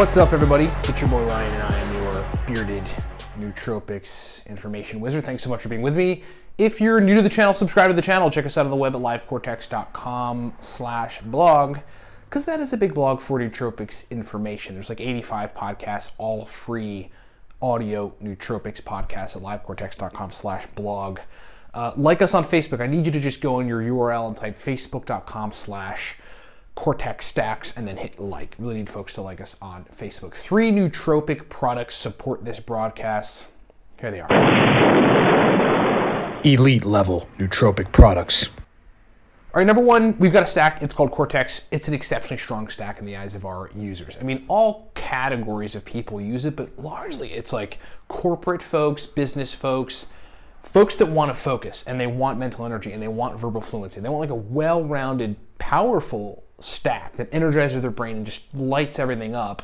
What's up, everybody? It's your boy Ryan, and I am your bearded nootropics information wizard. Thanks so much for being with me. If you're new to the channel, subscribe to the channel. Check us out on the web at livecortex.com/blog, because that is a big blog for nootropics information. There's like 85 podcasts, all free audio nootropics podcasts at livecortex.com/blog. Like us on Facebook. I need you to just go on your URL and type facebook.com/Cortex Stacks and then hit like. Really need folks to like us on Facebook. 3 nootropic products support this broadcast. Here they are. Elite level nootropic products. All right, number one, we've got a stack. It's called Cortex. It's an exceptionally strong stack in the eyes of our users. I mean, all categories of people use it, but largely it's like corporate folks, business folks, folks that want to focus and they want mental energy and they want verbal fluency. They want like a well-rounded, powerful stack that energizes their brain and just lights everything up.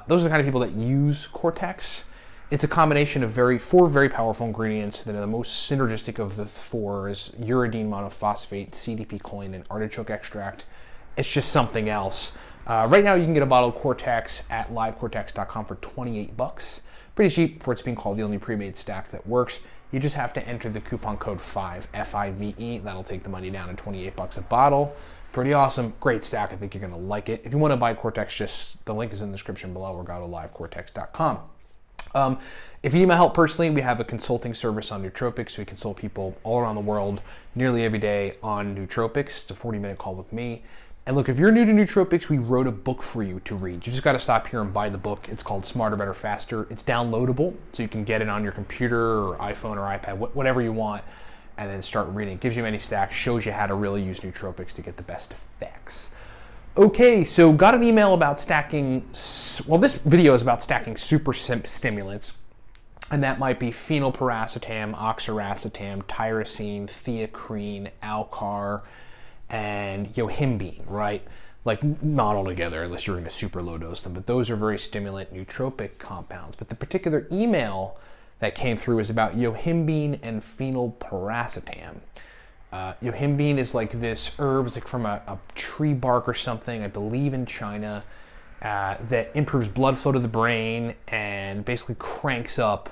Those are the kind of people that use Cortex. It's a combination of 4 very powerful ingredients that are the most synergistic of the 4 is uridine monophosphate, CDP choline, and artichoke extract. It's just something else. Right now you can get a bottle of Cortex at livecortex.com for $28. Pretty cheap for what's being called the only pre-made stack that works. You just have to enter the coupon code 5, F-I-V-E. That'll take the money down to $28 a bottle. Pretty awesome. Great stack. I think you're going to like it. If you want to buy Cortex, just the link is in the description below or go to livecortex.com. If you need my help personally, we have a consulting service on nootropics. We consult people all around the world nearly every day on nootropics. It's a 40-minute call with me. And look, if you're new to nootropics, we wrote a book for you to read. You just got to stop here and buy the book. It's called Smarter, Better, Faster. It's downloadable, so you can get it on your computer or iPhone or iPad, whatever you want, and then start reading. It gives you many stacks, shows you how to really use nootropics to get the best effects. Okay, so got an email about stacking, well, this video is about stacking super stimulants, and that might be phenylpiracetam, oxiracetam, tyrosine, theacrine, alcar, and yohimbine, right? Like not all together unless you're going to super low dose them, but those are very stimulant nootropic compounds. But the particular email that came through is about yohimbine and phenylpiracetam. Yohimbine is like this herb, it's like from a tree bark or something, I believe in China, that improves blood flow to the brain and basically cranks up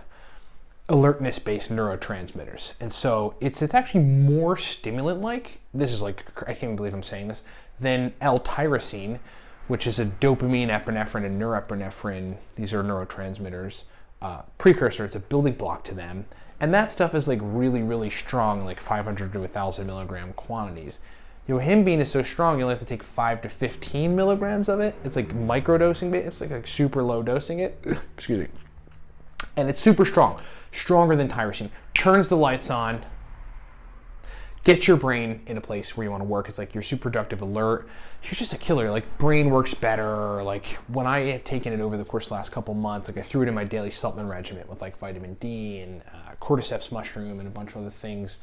alertness-based neurotransmitters. And so it's actually more stimulant-like, this is like, I can't even believe I'm saying this, than L-tyrosine, which is a dopamine, epinephrine, and norepinephrine, these are neurotransmitters, precursor. It's a building block to them. And that stuff is like really, really strong, like 500 to 1,000 milligram quantities. Yohimbine is so strong, you only have to take 5 to 15 milligrams of it. It's like microdosing, it's like super low dosing it. Excuse me. And it's super strong, stronger than tyrosine. Turns the lights on, gets your brain in a place where you want to work. It's like you're super productive, alert. You're just a killer. Like brain works better. Like when I have taken it over the course of the last couple months, like I threw it in my daily supplement regimen with like vitamin D and cordyceps mushroom and a bunch of other things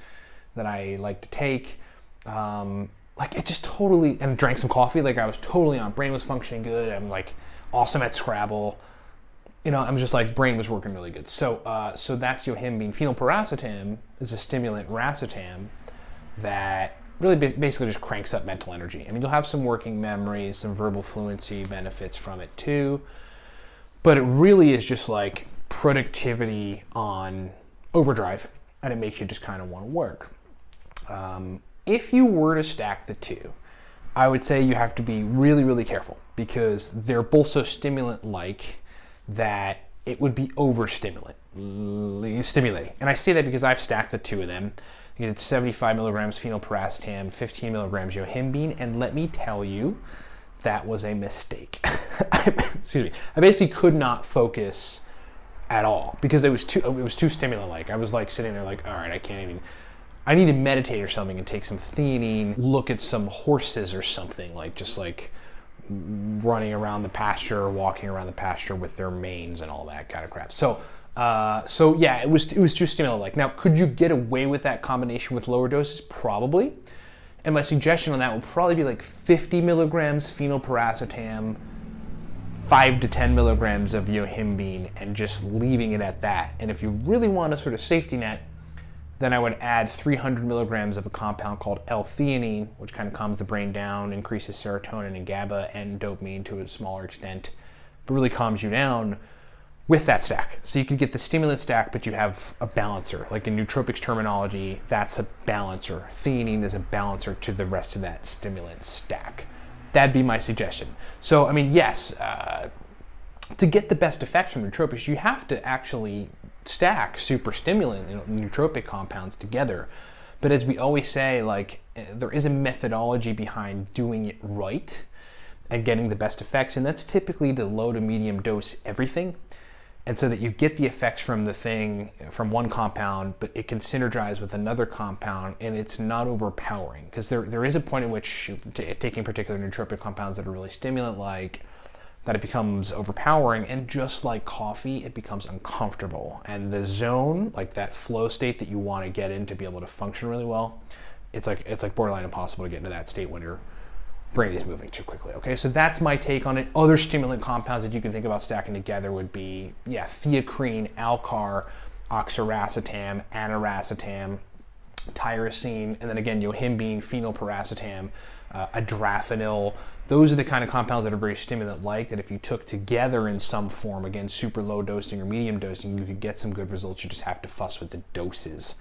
that I like to take. Like it just totally, and drank some coffee. Like I was totally on. Brain was functioning good. I'm like awesome at Scrabble. You know, I'm just like, brain was working really good. So so that's yohimbine. Phenylpiracetam is a stimulant, racetam, that really basically just cranks up mental energy. I mean, you'll have some working memory, some verbal fluency benefits from it too, but it really is just like productivity on overdrive, and it makes you just kind of want to work. If you were to stack the 2, I would say you have to be really, really careful because they're both so stimulant-like that it would be overstimulating. And I say that because I've stacked the 2 of them. You get 75 milligrams phenylpiracetam, 15 milligrams yohimbine, and let me tell you, that was a mistake. Excuse me. I basically could not focus at all because it was too stimulant-like. I was like sitting there like, all right, I need to meditate or something and take some theanine, look at some horses or something, like just like running around the pasture or walking around the pasture with their manes and all that kind of crap. So yeah, it was too stimulant-like. Now, could you get away with that combination with lower doses? Probably. And my suggestion on that would probably be like 50 milligrams phenylpiracetam, 5 to 10 milligrams of yohimbine, and just leaving it at that. And if you really want a sort of safety net, then I would add 300 milligrams of a compound called L-theanine, which kind of calms the brain down, increases serotonin and GABA and dopamine to a smaller extent, but really calms you down with that stack. So you could get the stimulant stack, but you have a balancer. Like in nootropics terminology, that's a balancer. Theanine is a balancer to the rest of that stimulant stack. That'd be my suggestion. So, I mean, yes, to get the best effects from nootropics, you have to actually stack super stimulant, nootropic compounds together. But as we always say, like, there is a methodology behind doing it right and getting the best effects, and that's typically to low to medium dose everything. And so that you get the effects from the thing, from one compound, but it can synergize with another compound, and it's not overpowering. Because there is a point at which taking particular nootropic compounds that are really stimulant-like, that it becomes overpowering, and just like coffee, it becomes uncomfortable. And the zone, like that flow state that you want to get in to be able to function really well, it's like borderline impossible to get into that state when your brain is moving too quickly. Okay, so that's my take on it. Other stimulant compounds that you can think about stacking together would be, theacrine, alcar, oxiracetam, aniracetam, tyrosine, and then again, yohimbine, phenylpiracetam, adrafenil. Those are the kind of compounds that are very stimulant-like, that if you took together in some form, again, super low dosing or medium dosing, you could get some good results. You just have to fuss with the doses.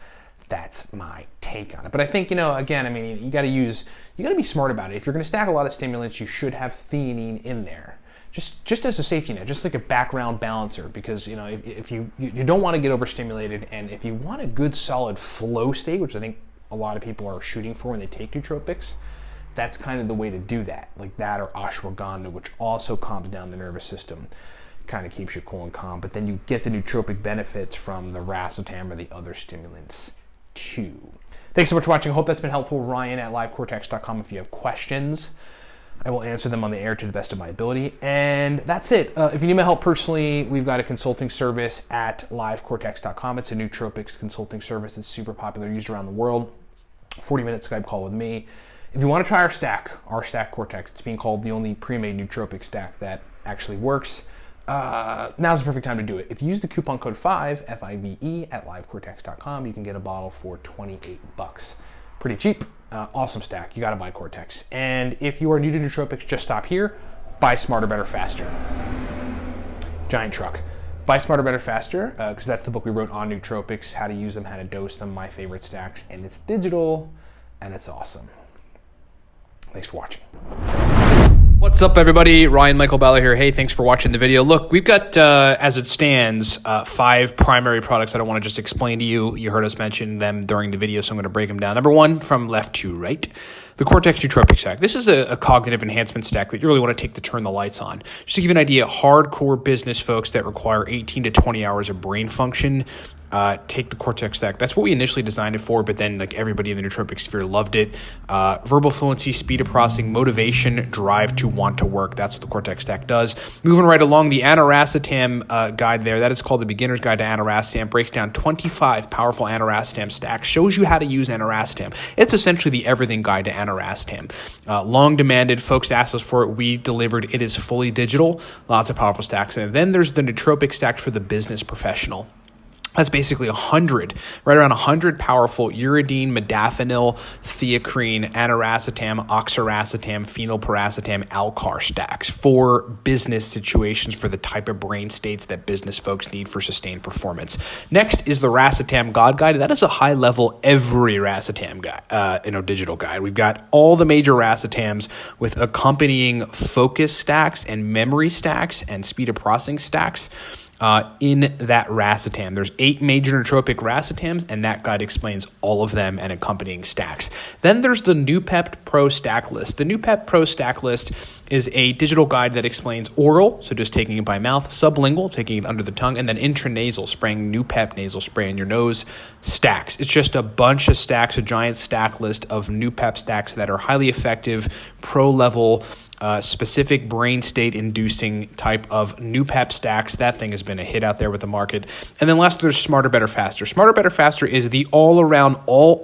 That's my take on it. But I think, again, I mean, you got to be smart about it. If you're going to stack a lot of stimulants, you should have theanine in there. Just as a safety net, just like a background balancer, because if you don't want to get overstimulated, and if you want a good solid flow state, which I think a lot of people are shooting for when they take nootropics, that's kind of the way to do that. Like that, or ashwagandha, which also calms down the nervous system, kind of keeps you cool and calm. But then you get the nootropic benefits from the racetam or the other stimulants too. Thanks so much for watching. I hope that's been helpful. Ryan at livecortex.com. If you have questions, I will answer them on the air to the best of my ability. And that's it. If you need my help personally, we've got a consulting service at livecortex.com. It's a nootropics consulting service. It's super popular, used around the world. 40-minute Skype call with me. If you want to try our stack Cortex, it's being called the only pre-made nootropic stack that actually works. Now's the perfect time to do it. If you use the coupon code 5, F-I-V-E, at livecortex.com, you can get a bottle for $28. Pretty cheap. Awesome stack. You got to buy Cortex. And if you are new to nootropics, just stop here. Buy Smarter, Better, Faster. Giant truck. Buy Smarter, Better, Faster, because that's the book we wrote on nootropics, how to use them, how to dose them, my favorite stacks, and it's digital, and it's awesome. Thanks for watching. What's up, everybody? Ryan Michael Balla here. Hey, thanks for watching the video. Look, we've got, as it stands, 5 primary products that I want to just explain to you. You heard us mention them during the video, so I'm going to break them down. Number 1, from left to right, the Cortex Nootropic Stack. This is a cognitive enhancement stack that you really want to take to turn the lights on. Just to give you an idea, hardcore business folks that require 18 to 20 hours of brain function, take the Cortex Stack. That's what we initially designed it for, but then like everybody in the nootropic sphere loved it. Verbal fluency, speed of processing, motivation, drive to want to work. That's what the Cortex Stack does. Moving right along, the aniracetam guide there, that is called the Beginner's Guide to Aniracetam, breaks down 25 powerful aniracetam stacks, shows you how to use aniracetam. It's essentially the everything guide to aniracetam. Long demanded, folks asked us for it, we delivered. It is fully digital, lots of powerful stacks. And then there's the nootropic stack for the business professional. That's basically 100, right around 100 powerful uridine, modafinil, theacrine, aniracetam, oxiracetam, phenylpiracetam, alcar stacks for business situations, for the type of brain states that business folks need for sustained performance. Next is the racetam God Guide. That is a high-level every racetam guide, digital guide. We've got all the major racetams with accompanying focus stacks and memory stacks and speed of processing stacks. In that racetam. There's 8 major nootropic racetams, and that guide explains all of them and accompanying stacks. Then there's the Noopept Pro Stack List. The Noopept Pro Stack List is a digital guide that explains oral, so just taking it by mouth, sublingual, taking it under the tongue, and then intranasal, spraying Noopept nasal spray in your nose, stacks. It's just a bunch of stacks, a giant stack list of Noopept stacks that are highly effective, pro-level, specific brain state inducing type of Noopept stacks. That thing has been a hit out there with the market. And then last, there's Smarter, Better, Faster. Smarter, Better, Faster is the all-around,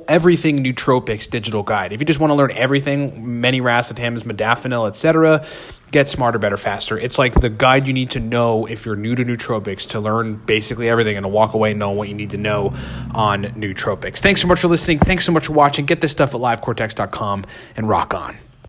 everything nootropics digital guide. If you just want to learn everything, many racetams, modafinil, etc., get Smarter, Better, Faster. It's like the guide you need to know if you're new to nootropics, to learn basically everything and to walk away knowing what you need to know on nootropics. Thanks so much for listening. Thanks so much for watching. Get this stuff at livecortex.com and rock on.